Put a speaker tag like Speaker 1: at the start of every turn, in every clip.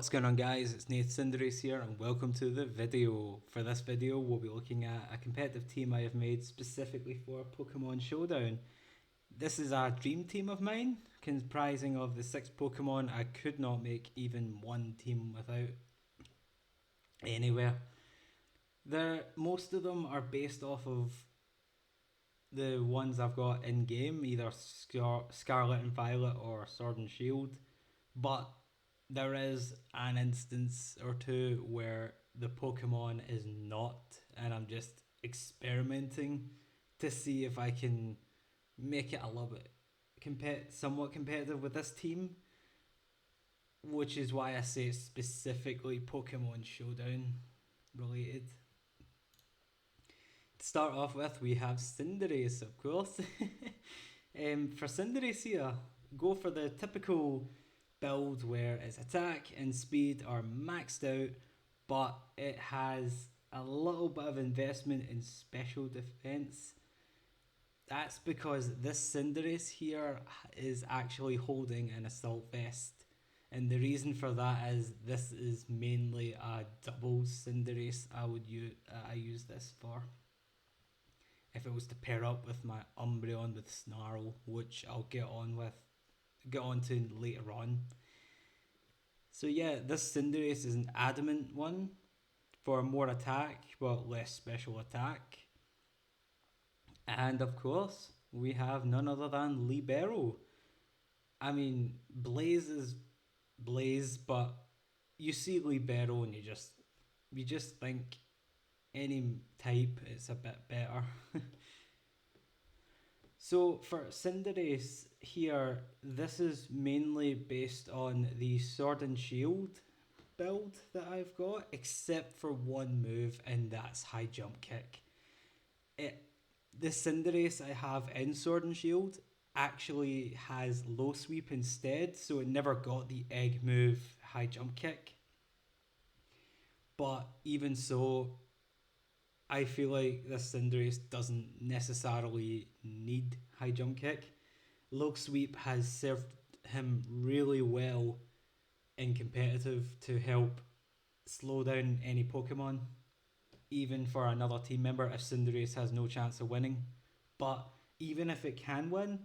Speaker 1: What's going on, guys? It's Nate Cinderace here and welcome to the video. For this video we'll be looking at a competitive team I have made specifically for Pokemon Showdown. This is a dream team of mine, comprising of the 6 Pokemon I could not make even one team without anywhere. Most of them are based off of the ones I've got in game, either Scarlet and Violet or Sword and Shield, but there is an instance or two where the Pokemon is not, and I'm just experimenting to see if I can make it a little bit somewhat competitive with this team, which is why I say it's specifically Pokemon Showdown related. To start off with, we have Cinderace, of course. For Cinderace here, go for the typical build where its attack and speed are maxed out, but it has a little bit of investment in special defense. That's because this Cinderace here is actually holding an assault vest, and the reason for that is this is mainly a double Cinderace I use this for. If it was to pair up with my Umbreon with Snarl, which I'll get on to later on. So yeah, this Cinderace is an adamant one for more attack but less special attack. And of course, we have none other than Libero. I mean, Blaze is Blaze, but you see Libero and you just think any type is a bit better. So for Cinderace here, this is mainly based on the Sword and Shield build that I've got, except for one move, and that's High Jump Kick. The Cinderace I have in Sword and Shield actually has Low Sweep instead, so it never got the egg move High Jump Kick. But even so, I feel like this Cinderace doesn't necessarily need High Jump Kick. Low Sweep has served him really well in competitive to help slow down any Pokemon, even for another team member if Cinderace has no chance of winning. But even if it can win,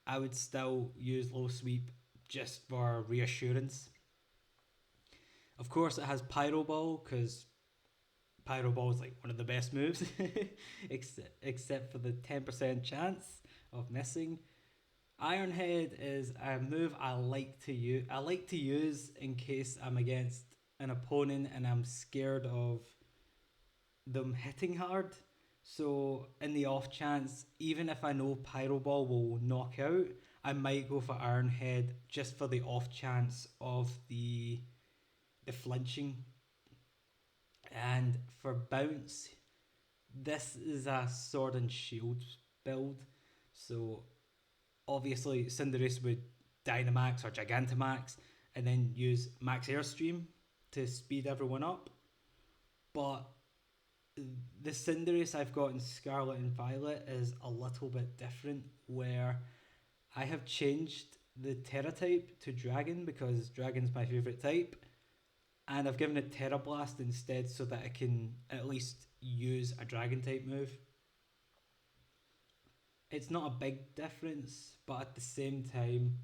Speaker 1: I would still use Low Sweep just for reassurance. Of course, it has Pyro Ball because Pyro Ball is like one of the best moves, except for the 10% chance of missing. Iron Head is a move I like to use. I like to use in case I'm against an opponent and I'm scared of them hitting hard. So in the off chance, even if I know Pyro Ball will knock out, I might go for Iron Head just for the off chance of the flinching. And for bounce, this is a Sword and Shield build. So obviously Cinderace would Dynamax or Gigantamax and then use Max Airstream to speed everyone up. But the Cinderace I've got in Scarlet and Violet is a little bit different, where I have changed the Terra type to Dragon because Dragon's my favourite type, and I've given it Terra Blast instead so that I can at least use a Dragon type move. It's not a big difference, but at the same time,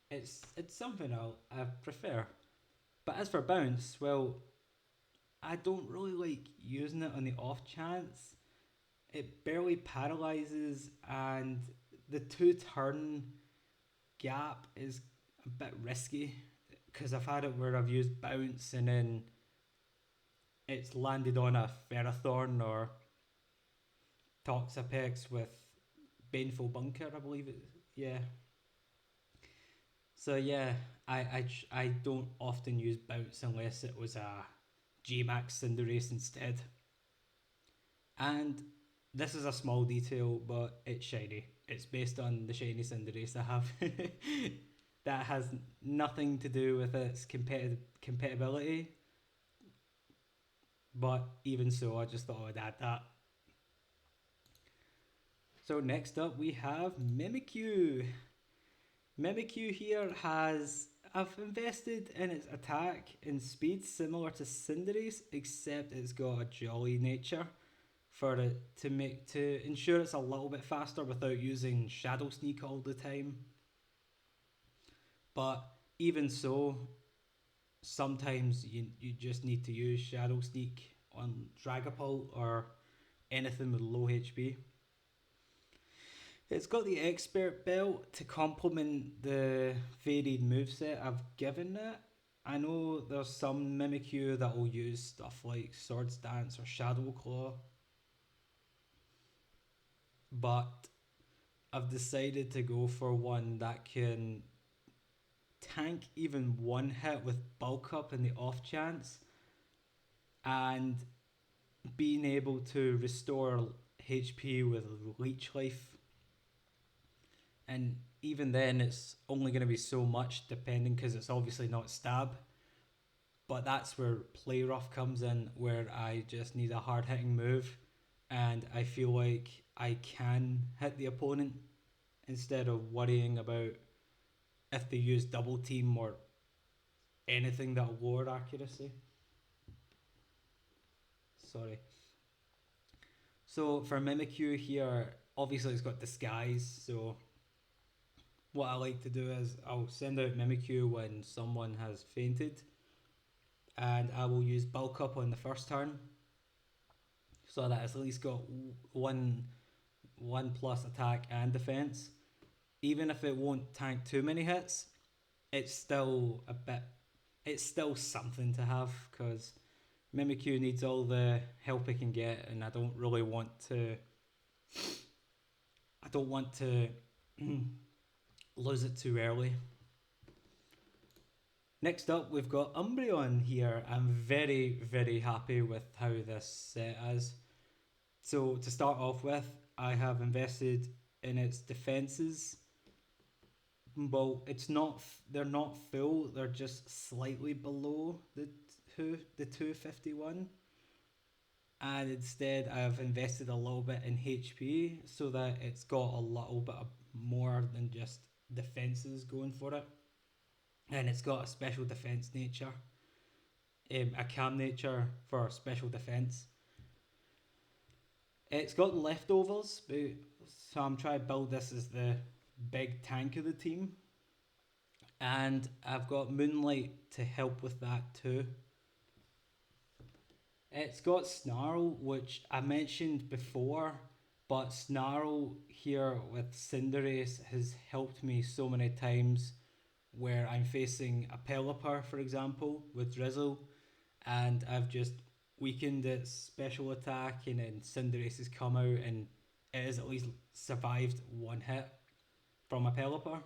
Speaker 1: it's something I prefer. But as for bounce, well, I don't really like using it on the off chance. It barely paralyzes, and the 2-turn gap is a bit risky because I've had it where I've used bounce and then it's landed on a Ferrothorn or Toxapex with Baneful Bunker, I believe it. Yeah. So yeah, I don't often use bounce unless it was a G-Max Cinderace instead. And this is a small detail, but it's shiny. It's based on the shiny Cinderace I have. That has nothing to do with its compatibility. But even so, I just thought I would add that. So next up we have Mimikyu. Mimikyu here has I've invested in its attack and speed similar to Cinderace, except it's got a jolly nature for it to ensure it's a little bit faster without using Shadow Sneak all the time. But even so, sometimes you just need to use Shadow Sneak on Dragapult or anything with low HP. It's got the Expert Belt to complement the varied moveset I've given it. I know there's some Mimikyu that will use stuff like Swords Dance or Shadow Claw, but I've decided to go for one that can tank even one hit with Bulk Up in the off chance, and being able to restore HP with Leech Life. And even then, it's only going to be so much depending because it's obviously not stab. But that's where Play Rough comes in, where I just need a hard hitting move, and I feel like I can hit the opponent instead of worrying about if they use double team or anything that'll lower accuracy. Sorry. So for Mimikyu here, obviously it's got Disguise, so what I like to do is I'll send out Mimikyu when someone has fainted, and I will use Bulk Up on the first turn, so that it's at least got one plus attack and defense. Even if it won't tank too many hits, it's still a bit. It's still something to have because Mimikyu needs all the help it can get, and I don't really want to. I don't want to lose it too early. Next up, we've got Umbreon here. I'm very, very happy with how this set is. So to start off with, I have invested in its defenses. Well, it's not. They're not full. They're just slightly below the 251, and instead I've invested a little bit in HP so that it's got a little bit more than just defenses going for it, and it's got a special defense nature, a cam nature for special defense. It's got leftovers, so I'm trying to build this as the big tank of the team, and I've got Moonlight to help with that too. It's got Snarl, which I mentioned before, but Snarl here with Cinderace has helped me so many times where I'm facing a Pelipper, for example, with Drizzle, and I've just weakened its special attack, and then Cinderace has come out and it has at least survived one hit from a Pelipper,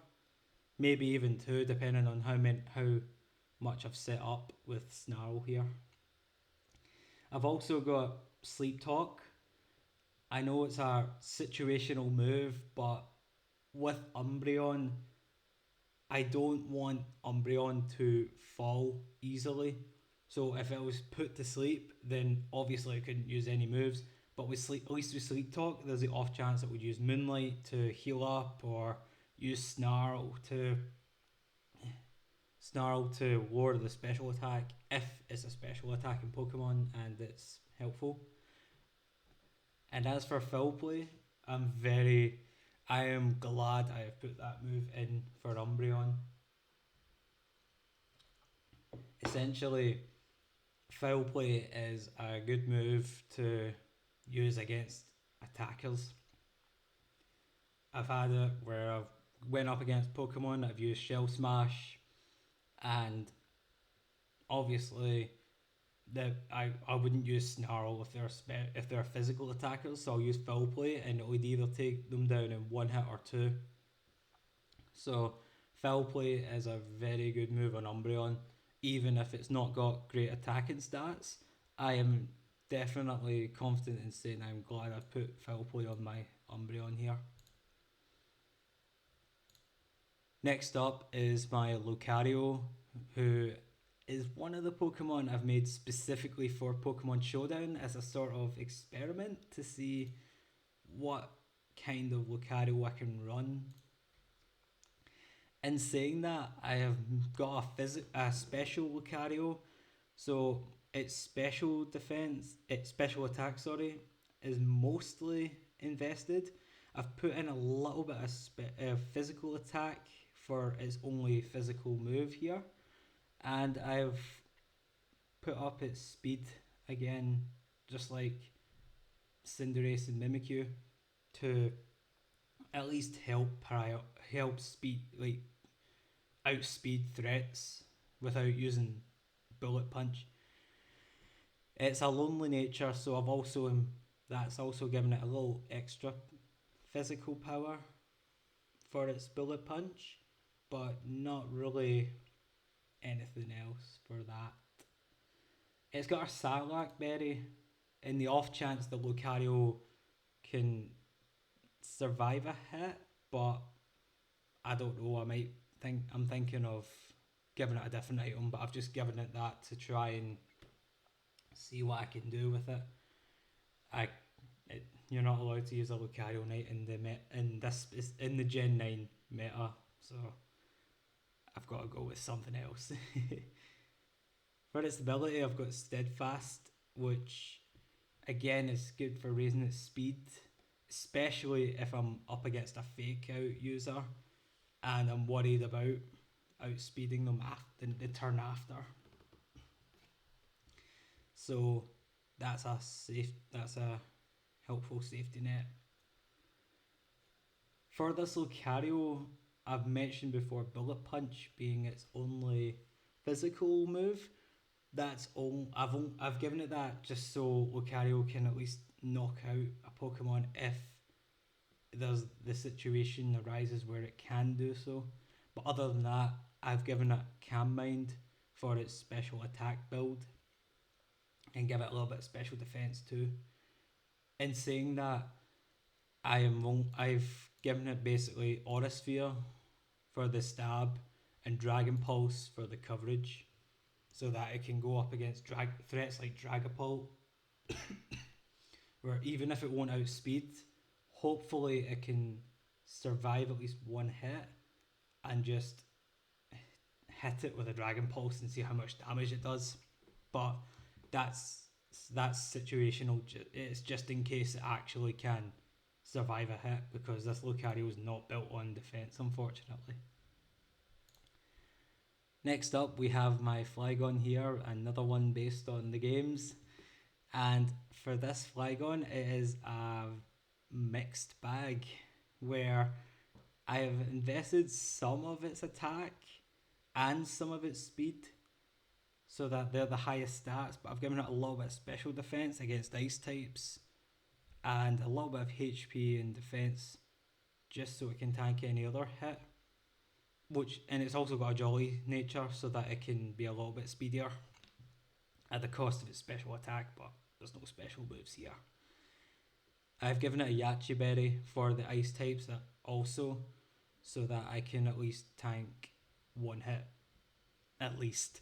Speaker 1: maybe even two, depending on how much I've set up with Snarl here. I've also got Sleep Talk. I know it's a situational move, but with Umbreon, I don't want Umbreon to fall easily. So if it was put to sleep, then obviously I couldn't use any moves. But with sleep, at least with Sleep Talk, there's the off chance it would use Moonlight to heal up, or use Snarl to lower the special attack if it's a special attack in Pokemon and it's helpful. And as for foul play, I am glad I have put that move in for Umbreon. Essentially, foul play is a good move to use against attackers. I've had it where I've went up against Pokemon, I've used Shell Smash, and obviously I wouldn't use Snarl if they're physical attackers, so I'll use Foul Play and it would either take them down in one hit or two. So Foul Play is a very good move on Umbreon, even if it's not got great attacking stats. I am definitely confident in saying I'm glad I've put Foul Play on my Umbreon here. Next up is my Lucario, who is one of the Pokemon I've made specifically for Pokemon Showdown as a sort of experiment to see what kind of Lucario I can run. In saying that, I have got a special Lucario, so its special defense, its special attack, sorry, is mostly invested. I've put in a little bit of physical attack for its only physical move here, and I've put up its speed again, just like Cinderace and Mimikyu, to at least help speed like outspeed threats without using bullet punch. It's a lonely nature, so I've also that's also given it a little extra physical power for its bullet punch, but not really anything else for that. It's got a Sarlacc berry in the off chance that Lucario can survive a hit, but I don't know. I'm thinking of giving it a different item, but I've just given it that to try and see what I can do with it. I you're not allowed to use a Lucario Knight in the Gen 9 meta, so I've got to go with something else. For its ability, I've got Steadfast, which again is good for raising its speed, especially if I'm up against a fake out user and I'm worried about outspeeding them after the turn after. So that's a helpful safety net. For this Lucario, I've mentioned before Bullet Punch being its only physical move. I've given it that just so Lucario can at least knock out a Pokemon if there's the situation arises where it can do so. But other than that, I've given it Calm Mind for its special attack build and give it a little bit of special defense too. In saying that, I've given it basically Aura Sphere for the stab and Dragon Pulse for the coverage, so that it can go up against threats like Dragapult, where even if it won't outspeed, hopefully it can survive at least one hit and just hit it with a Dragon Pulse and see how much damage it does. But that's situational. It's just in case it actually can survive a hit, because this Lucario is not built on defense, unfortunately. Next up, we have my Flygon here, another one based on the games. And for this Flygon, it is a mixed bag where I have invested some of its attack and some of its speed so that they're the highest stats, but I've given it a little bit of special defense against ice types and a little bit of HP and defense just so it can tank any other hit. And it's also got a jolly nature so that it can be a little bit speedier at the cost of its special attack, but there's no special moves here. I've given it a Yachi Berry for the ice types also, so that I can at least tank one hit. At least.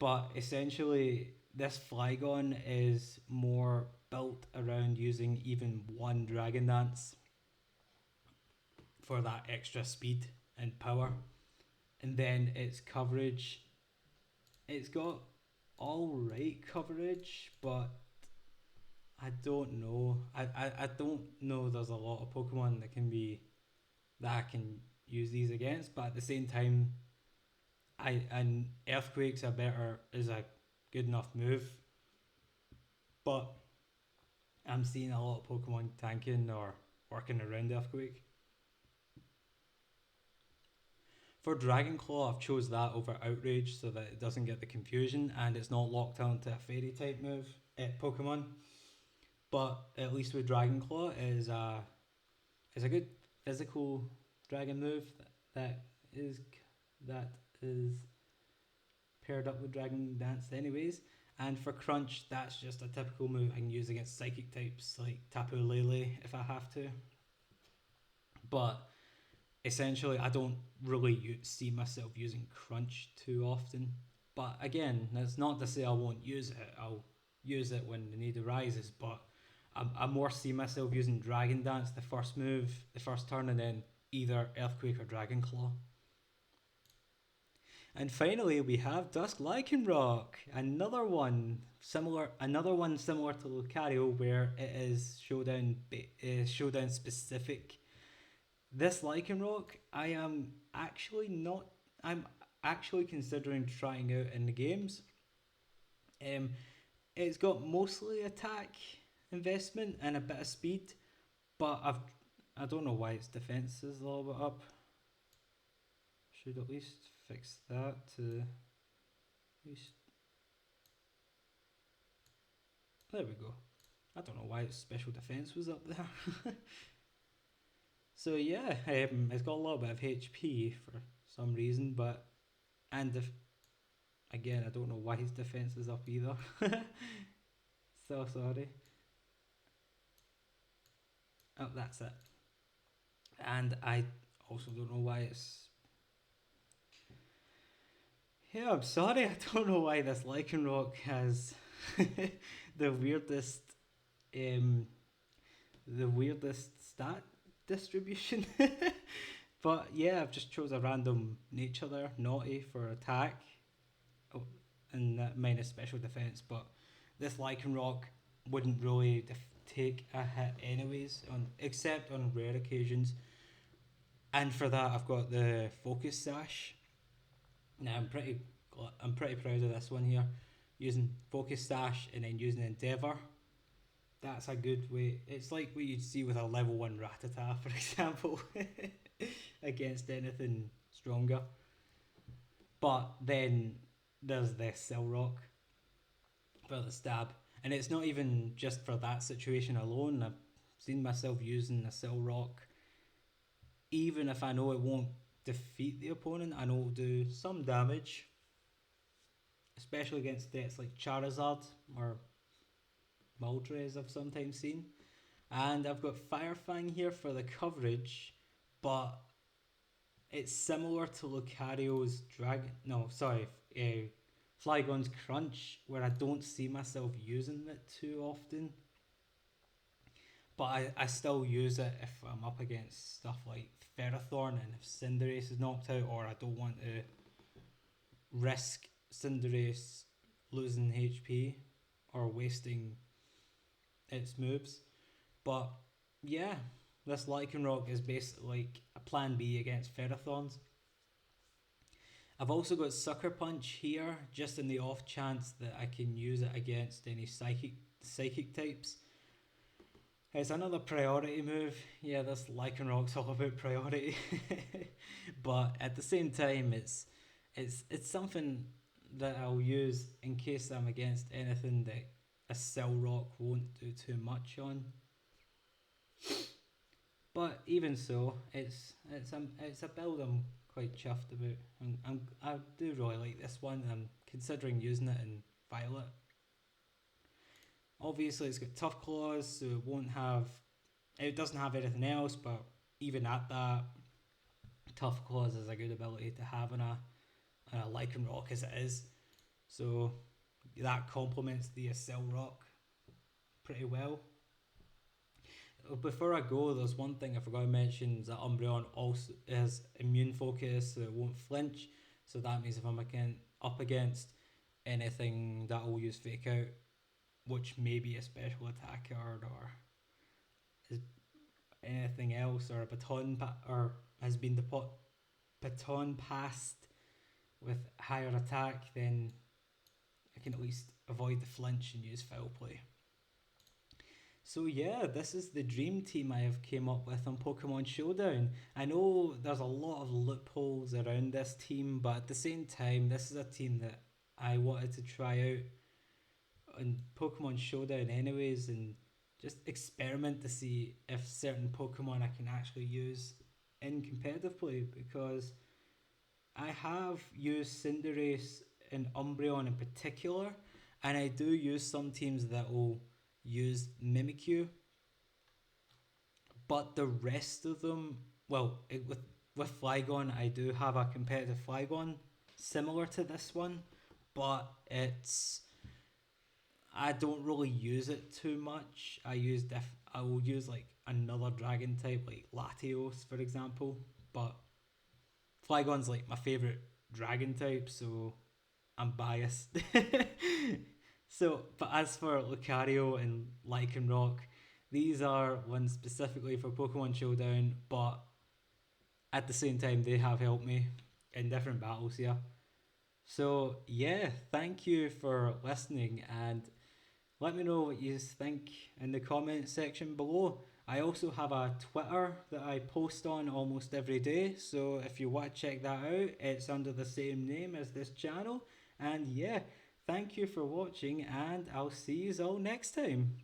Speaker 1: But essentially, this Flygon is more built around using even one Dragon Dance for that extra speed and power. And then its coverage, it's got alright coverage, but I don't know. I don't know there's a lot of Pokemon that I can use these against, but at the same time, and Earthquake's is a good enough move. But I'm seeing a lot of Pokemon tanking or working around Earthquake. For Dragon Claw, I've chose that over Outrage so that it doesn't get the confusion and it's not locked onto a Fairy type move Pokemon. But at least with Dragon Claw is a good physical dragon move that is paired up with Dragon Dance anyways. And for Crunch, that's just a typical move I can use against Psychic types like Tapu Lele if I have to. But essentially, I don't really see myself using Crunch too often. But again, that's not to say I won't use it. I'll use it when the need arises. But I more see myself using Dragon Dance the first turn, and then either Earthquake or Dragon Claw. And finally, we have Dusk Lycanroc, another one similar to Lucario, where it is showdown specific. This Lycanroc, I'm actually considering trying out in the games. Um, it's got mostly attack investment and a bit of speed, but I don't know why its defense is a little bit up. Should at least fix that to at least. There we go. I don't know why its special defense was up there. So yeah, it's got a little bit of HP for some reason, but and if again, I don't know why his defense is up either. So sorry. Oh, that's it. And I also don't know why it's. Yeah, I'm sorry. I don't know why this Lycanroc has the weirdest, um, the weirdest stat distribution. But yeah, I've just chose a random nature there, naughty for attack, oh, and minus special defense. But this Lycanroc wouldn't really take a hit anyways, except on rare occasions. And for that, I've got the Focus Sash. Now I'm pretty proud of this one here, using Focus Sash and then using Endeavour. That's a good way. It's like what you'd see with a level 1 Rattata, for example, against anything stronger. But then there's the Silrock for the stab. And it's not even just for that situation alone. I've seen myself using the Silrock. Even if I know it won't defeat the opponent, I know it'll do some damage. Especially against decks like Charizard or Moltres I've sometimes seen. And I've got Firefang here for the coverage, but it's similar to Lucario's Flygon's Crunch, where I don't see myself using it too often. But I still use it if I'm up against stuff like Ferrothorn and if Cinderace is knocked out, or I don't want to risk Cinderace losing HP or wasting its moves. But yeah, this Lycanroc is basically like a plan B against Ferrothorns. I've also got Sucker Punch here, just in the off chance that I can use it against any psychic types. It's another priority move. Yeah, this Lycanroc's all about priority. But at the same time, it's something that I'll use in case I'm against anything that a Silrock won't do too much on. But even so, it's a build I'm quite chuffed about. I do really like this one. I'm considering using it in Violet. Obviously, it's got Tough Claws, so it doesn't have anything else. But even at that, Tough Claws is a good ability to have in a Lycanroc as it is. So that complements the Silrock pretty well. Before I go, there's one thing I forgot to mention, that Umbreon also is immune focus, so it won't flinch. So that means if I'm up against anything that will use Fake Out, which may be a special attack card or is anything else, or a or has been the baton passed with higher attack, then I can at least avoid the flinch and use Foul Play. So yeah, this is the dream team I have came up with on Pokemon Showdown. I know there's a lot of loopholes around this team, but at the same time, this is a team that I wanted to try out on Pokemon Showdown anyways, and just experiment to see if certain Pokemon I can actually use in competitive play, because I have used Cinderace and Umbreon in particular, and I do use some teams that will use Mimikyu, but the rest of them, with Flygon, I do have a competitive Flygon similar to this one, but I don't really use it too much. I will use like another dragon type like Latios, for example. But Flygon's like my favorite dragon type, so I'm biased. So, but as for Lucario and Lycanroc, these are ones specifically for Pokemon Showdown, but at the same time, they have helped me in different battles here. So, yeah, thank you for listening and let me know what you think in the comment section below. I also have a Twitter that I post on almost every day, so if you want to check that out, it's under the same name as this channel. And yeah, thank you for watching, and I'll see you all next time.